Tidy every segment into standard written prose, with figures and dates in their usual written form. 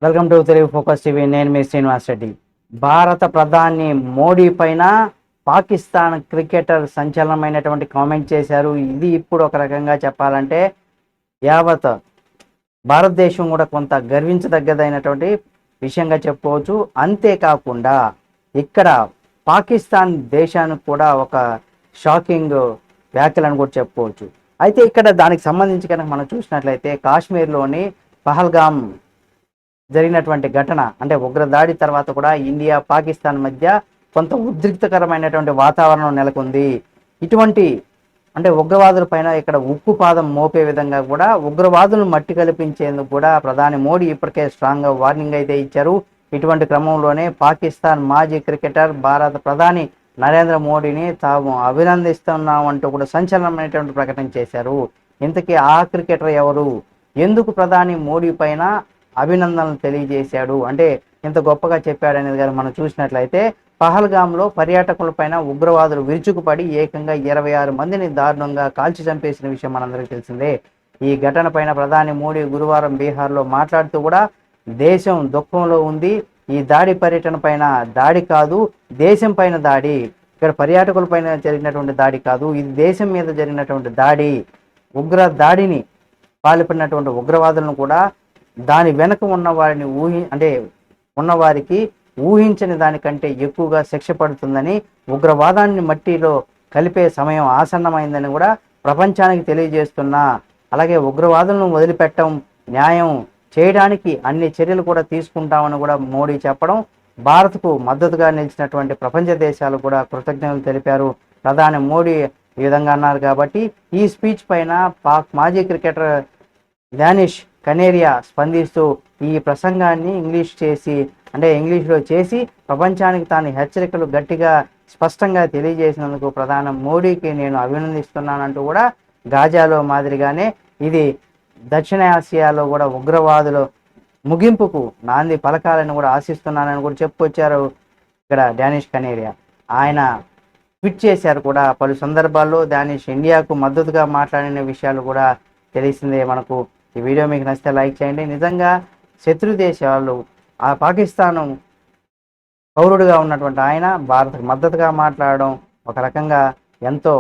Welcome to Telugu focus TV. నేను మీ శ్రీనివాస్ రెడ్డి. భారత ప్రధాని మోడీ పైన పాకిస్తాన్ క్రికెటర్ సంచలనమైనటువంటి కామెంట్ చేశారు. ఇది ఇప్పుడు ఒక రకంగా చెప్పాలంటే యావత్ భారతదేశం కూడా కొంత గర్వించదగ్గదైనటువంటి విషయంగా చెప్పుకోవచ్చు. అంతేకాకుండా ఇక్కడ పాకిస్తాన్ దేశానికి కూడా ఒక షాకింగ్ వ్యాఖ్యలను కూడా చెప్పుకోవచ్చు. అయితే ఇక్కడ దానికి సంబంధించి కనుక మనం చూసినట్లయితే కాశ్మీర్లోని పహల్గామ్ జరిగినటువంటి ఘటన అంటే ఉగ్రదాడి తర్వాత కూడా ఇండియా పాకిస్తాన్ మధ్య కొంత ఉద్రిక్తకరమైనటువంటి వాతావరణం నెలకొంది. ఇటువంటి అంటే ఉగ్రవాదుల పైన ఇక్కడ ఉక్కు పాదం మోపే విధంగా కూడా ఉగ్రవాదులను మట్టి కల్పించేందుకు కూడా ప్రధాని మోడీ ఇప్పటికే స్ట్రాంగ్ వార్నింగ్ అయితే ఇచ్చారు. ఇటువంటి క్రమంలోనే పాకిస్తాన్ మాజీ క్రికెటర్ భారత ప్రధాని నరేంద్ర మోడీని తాము అభినందిస్తున్నామంటూ కూడా సంచలనమైనటువంటి ప్రకటన చేశారు. ఇంతకీ ఆ క్రికెటర్ ఎవరు, ఎందుకు ప్రధాని మోడీ పైన అభినందనలు తెలియజేశాడు అంటే ఇంత గొప్పగా చెప్పాడనేది కానీ మనం చూసినట్లయితే పహల్గామ్లో పర్యాటకులపైన ఉగ్రవాదులు విరుచుకుపడి ఏకంగా 26 మందిని దారుణంగా కాల్చి చంపేసిన విషయం మనందరికీ తెలిసిందే. ఈ ఘటన పైన ప్రధాని మోడీ గురువారం బీహార్లో మాట్లాడుతూ కూడా దేశం దుఃఖంలో ఉంది, ఈ దాడి పర్యటన పైన దాడి కాదు, దేశం పైన దాడి, ఇక్కడ పర్యాటకుల పైన జరిగినటువంటి దాడి కాదు, ఇది దేశం మీద జరిగినటువంటి దాడి, ఉగ్ర దాడిని పాల్పడినటువంటి ఉగ్రవాదులను కూడా దాని వెనక ఉన్న వారిని ఉన్నవారికి ఊహించని దానికంటే ఎక్కువగా శిక్ష పడుతుందని, ఉగ్రవాదాన్ని మట్టిలో కలిపే సమయం ఆసన్నమైందని కూడా ప్రపంచానికి తెలియజేస్తున్నా. అలాగే ఉగ్రవాదులను వదిలిపెట్టడం, న్యాయం చేయడానికి అన్ని చర్యలు కూడా తీసుకుంటామని కూడా మోడీ చెప్పడం, భారత్కు మద్దతుగా నిలిచినటువంటి ప్రపంచ దేశాలు కూడా కృతజ్ఞతలు తెలిపారు. ప్రధాని మోడీ ఈ విధంగా అన్నారు కాబట్టి ఈ స్పీచ్ పైన పాక్ మాజీ క్రికెటర్ డానిష్ కనేరియా స్పందిస్తూ ఈ ప్రసంగాన్ని ఇంగ్లీష్లో చేసి ప్రపంచానికి తాను హెచ్చరికలు గట్టిగా స్పష్టంగా తెలియజేసినందుకు ప్రధాని మోడీకి నేను అభినందిస్తున్నానంటూ కూడా గాజాలో మాదిరిగానే ఇది దక్షిణాసియాలో కూడా ఉగ్రవాదుల ముగింపుకు నాంది పలకాలని కూడా ఆశిస్తున్నానని కూడా చెప్పుకొచ్చారు ఇక్కడ డానిష్ కనేరియా. ఆయన ట్వీట్ చేశారు కూడా. పలు సందర్భాల్లో డానిష్ ఇండియాకు మద్దతుగా మాట్లాడిన విషయాలు కూడా తెలిసిందే మనకు. ఈ వీడియో మీకు నచ్చితే లైక్ చేయండి. నిజంగా శత్రు దేశాలు ఆ పాకిస్తాన్ పౌరుడిగా ఉన్నటువంటి ఆయన భారత్కు మద్దతుగా మాట్లాడడం ఒక రకంగా ఎంతో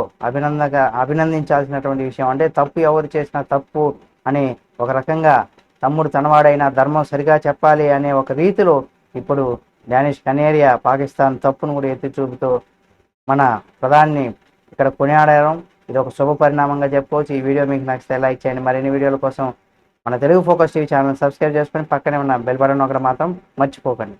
అభినందించాల్సినటువంటి విషయం. అంటే తప్పు ఎవరు చేసినా తప్పు అని ఒక రకంగా తమ్ముడు తనవాడైన ధర్మం సరిగా చెప్పాలి అనే ఒక రీతిలో ఇప్పుడు డానిష్ కనేరియా పాకిస్తాన్ తప్పును కూడా ఎత్తి చూపుతూ మన ప్రధాని ఇక్కడ కొనియాడడం ఇది ఒక శుభ పరిణామంగా చెప్పుకోవచ్చు. ఈ వీడియో మీకు నచ్చితే లైక్ చేయండి. మరిన్ని వీడియోల కోసం మన Telugu focus TV channel subscribe చేసుకొని పక్కనే ఉన్న బెల్ బటన్ ఒకటి మాత్రం మర్చిపోకండి.